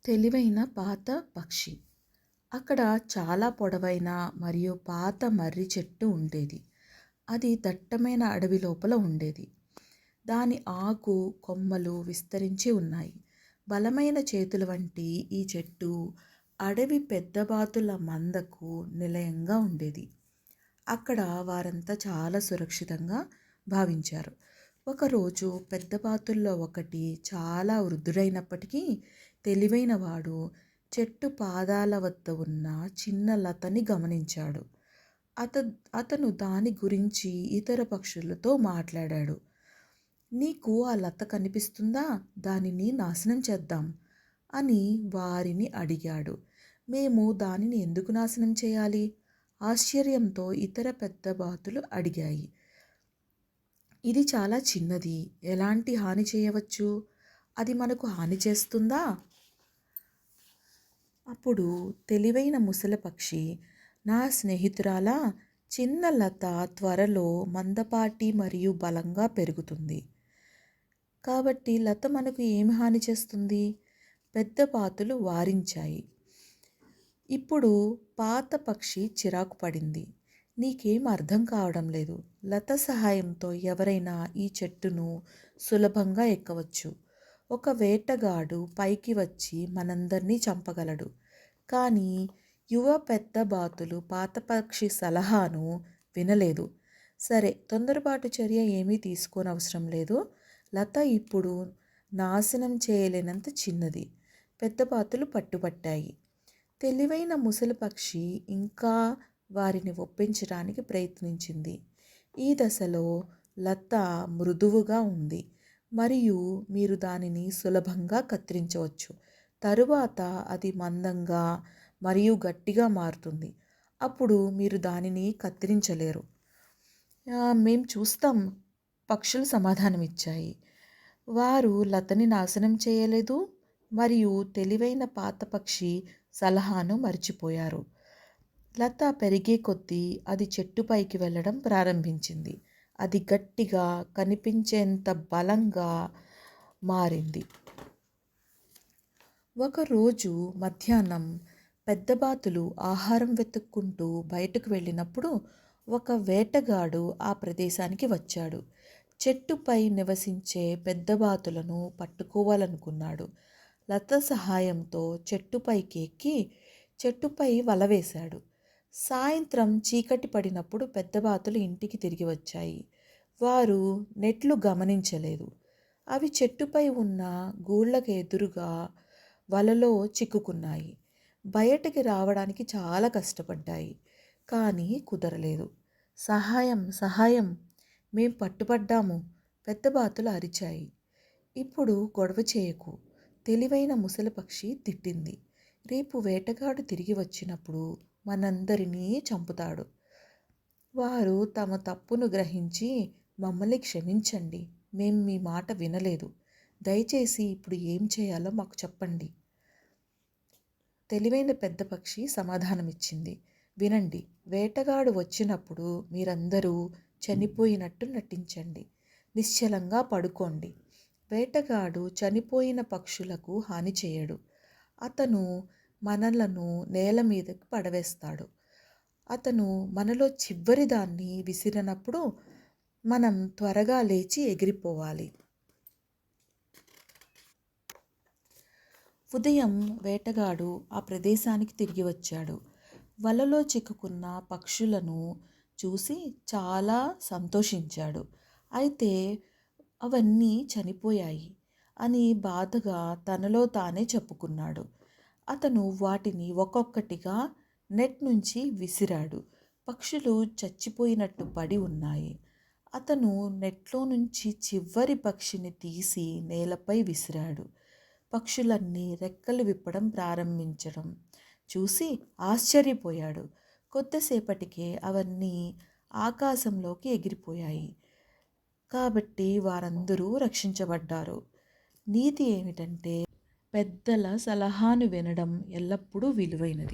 తెలివైన పాత పక్షి. అక్కడ చాలా పొడవైన మరియు పాత మర్రి చెట్టు ఉండేది. అది దట్టమైన అడవి లోపల ఉండేది. దాని ఆకు, కొమ్మలు విస్తరించి ఉన్నాయి. బలమైన చేతుల వంటి ఈ చెట్టు అడవి పెద్దబాతుల మందకు నిలయంగా ఉండేది. అక్కడ వారంతా చాలా సురక్షితంగా భావించారు. ఒకరోజు పెద్ద బాతుల్లో ఒకటి చాలా వృద్ధుడైనప్పటికీ తెలివైనవాడు చెట్టు పాదాల వద్ద ఉన్న చిన్న లతని గమనించాడు. అత అతను దాని గురించి ఇతర పక్షులతో మాట్లాడాడు. నీకు ఆ లత కనిపిస్తుందా? దానిని నాశనం చేద్దాం అని వారిని అడిగాడు. మేము దానిని ఎందుకు నాశనం చేయాలి? ఆశ్చర్యంతో ఇతర పెద్ద బాతులు అడిగాయి. ఇది చాలా చిన్నది, ఎలాంటి హాని చేయవచ్చు? అది మనకు హాని చేస్తుందా? అప్పుడు తెలివైన ముసలి పక్షి, నా స్నేహితురాలా, చిన్న లత త్వరలో మందపాటి మరియు బలంగా పెరుగుతుంది. కాబట్టి లత మనకు ఏమి హాని చేస్తుంది? పెద్ద బాతులు వారించాయి. ఇప్పుడు పాత పక్షి చిరాకు పడింది. నీకేం అర్థం కావడం లేదు. లత సహాయంతో ఎవరైనా ఈ చెట్టును సులభంగా ఎక్కవచ్చు. ఒక వేటగాడు పైకి వచ్చి మనందరినీ చంపగలడు. కానీ యువ పెద్ద బాతులు పాత పక్షి సలహాను వినలేదు. సరే, తొందరపాటు చర్య ఏమీ తీసుకోనవసరం లేదు. లత ఇప్పుడు నాశనం చేయలేనంత చిన్నది. పెద్ద బాతులు పట్టుబట్టాయి. తెలివైన ముసలి పక్షి ఇంకా వారిని ఒప్పించడానికి ప్రయత్నించింది. ఈ దశలో లత మృదువుగా ఉంది మరియు మీరు దానిని సులభంగా కత్తిరించవచ్చు. తరువాత అది మందంగా మరియు గట్టిగా మారుతుంది. అప్పుడు మీరు దానిని కత్తిరించలేరు. మేం చూస్తాం, పక్షులు సమాధానమిచ్చాయి. వారు లతని నాశనం చేయలేదు మరియు తెలివైన పాత పక్షి సలహాను మర్చిపోయారు. లత పెరిగే కొద్దీ అది చెట్టుపైకి వెళ్ళడం ప్రారంభించింది. అది గట్టిగా, కనిపించేంత బలంగా మారింది. ఒకరోజు మధ్యాహ్నం పెద్ద బాతులు ఆహారం వెతుక్కుంటూ బయటకు వెళ్ళినప్పుడు ఒక వేటగాడు ఆ ప్రదేశానికి వచ్చాడు. చెట్టుపై నివసించే పెద్ద బాతులను పట్టుకోవాలనుకున్నాడు. లత సహాయంతో చెట్టుపైకి ఎక్కి చెట్టుపై వల వేశాడు. సాయంత్రం చీకటి పడినప్పుడు పెద్ద బాతులు ఇంటికి తిరిగి వచ్చాయి. వారు నెట్లు గమనించలేదు. అవి చెట్టుపై ఉన్న గూళ్ళకు ఎదురుగా వలలో చిక్కుకున్నాయి. బయటికి రావడానికి చాలా కష్టపడ్డాయి, కానీ కుదరలేదు. సహాయం, సహాయం, మేం పట్టుబడ్డాము, పెద్ద బాతులు అరిచాయి. ఇప్పుడు గొడవ చేయకు, తెలివైన ముసలి పక్షి తిట్టింది. రేపు వేటగాడు తిరిగి వచ్చినప్పుడు మనందరినీ చంపుతాడు. వారు తమ తప్పును గ్రహించి మమ్మల్ని క్షమించండి, మేం మీ మాట వినలేదు. దయచేసి ఇప్పుడు ఏం చేయాలో మాకు చెప్పండి. తెలివైన పెద్ద పక్షి సమాధానమిచ్చింది. వినండి, వేటగాడు వచ్చినప్పుడు మీరందరూ చనిపోయినట్టు నటించండి. నిశ్చలంగా పడుకోండి. వేటగాడు చనిపోయిన పక్షులకు హాని చేయడు. అతను మనలను నేల మీదకి పడవేస్తాడు. అతను మనలో చివరి దాన్ని విసిరినప్పుడు మనం త్వరగా లేచి ఎగిరిపోవాలి. ఉదయం వేటగాడు ఆ ప్రదేశానికి తిరిగి వచ్చాడు. వలలో చిక్కుకున్న పక్షులను చూసి చాలా సంతోషించాడు. అయితే అవన్నీ చనిపోయాయి అని బాధగా తనలో తానే చెప్పుకున్నాడు. అతను వాటిని ఒక్కొక్కటిగా నెట్ నుంచి విసిరాడు. పక్షులు చచ్చిపోయినట్టు పడి ఉన్నాయి. అతను నెట్లో నుంచి చివరి పక్షిని తీసి నేలపై విసిరాడు. పక్షులన్నీ రెక్కలు విప్పడం ప్రారంభించడం చూసి ఆశ్చర్యపోయాడు. కొద్దిసేపటికే అవన్నీ ఆకాశంలోకి ఎగిరిపోయాయి. కాబట్టి వారందరూ రక్షించబడ్డారు. నీతి ఏమిటంటే, పెద్దల సలహాను వినడం ఎల్లప్పుడూ విలువైనది.